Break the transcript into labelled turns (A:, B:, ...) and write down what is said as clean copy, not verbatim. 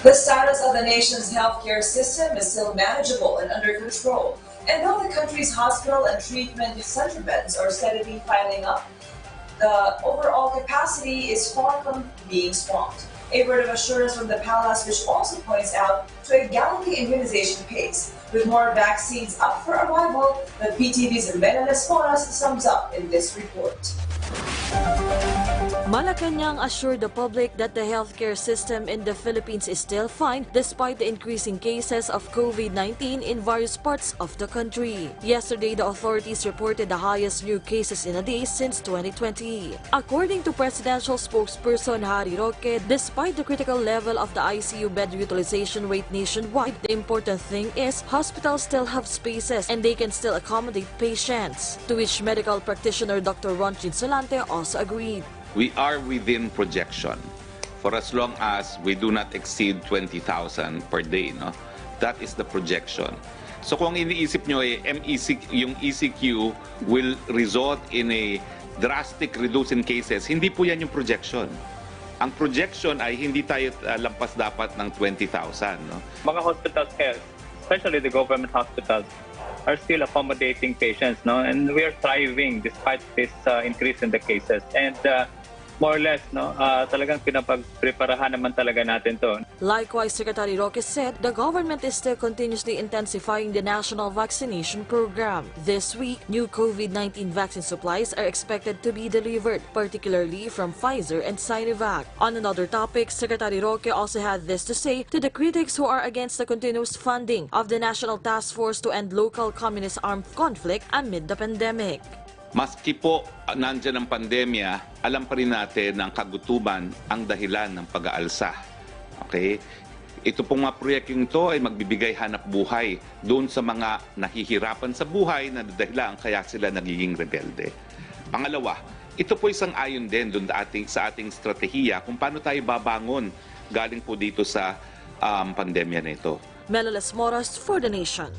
A: The status of the nation's healthcare system is still manageable and under control. And though the country's hospital and treatment center beds are steadily piling up, the overall capacity is far from being swamped. A word of assurance from the palace, which also points out to a galloping immunization pace. With more vaccines up for arrival, the PTV's Mena Lesponas sums up in this report.
B: Malacanang assured the public that the healthcare system in the Philippines is still fine despite the increasing cases of COVID-19 in various parts of the country. Yesterday, the authorities reported the highest new cases in a day since 2020. According to presidential spokesperson Harry Roque, despite the critical level of the ICU bed utilization rate nationwide, the important thing is hospitals still have spaces and they can still accommodate patients. To which medical practitioner Dr. Ron Chinsolante also agreed.
C: We are within projection for as long as we do not exceed 20,000 per day. No? That is the projection. So kung iniisip nyo yung ECQ will result in a drastic reduce in cases, hindi po yan yung projection. Ang projection ay hindi tayo lampas dapat ng 20,000. No?
D: Mga hospitals here, especially the government hospitals, are still accommodating patients, no? And we are thriving despite this increase in the cases. And more or less, no, talagang pinapagpreparahan naman talaga natin to.
B: Likewise, Secretary Roque said the government is still continuously intensifying the national vaccination program. This week, new COVID-19 vaccine supplies are expected to be delivered, particularly from Pfizer and Sinovac. On another topic, Secretary Roque also had this to say to the critics who are against the continuous funding of the National Task Force to End Local Communist Armed Conflict amid the pandemic.
C: Maski po nandiyan ang pandemya, alam pa rin natin ng kagutuban ang dahilan ng pag-aalsa. Okay? Ito pong mga proyektong ito ay magbibigay hanap buhay doon sa mga nahihirapan sa buhay na dahilan kaya sila nagiging rebelde. Pangalawa, ito po isang ayon din doon sa ating strategiya kung paano tayo babangon galing po dito sa pandemya na ito.
B: Mela Lesponas for the Nation.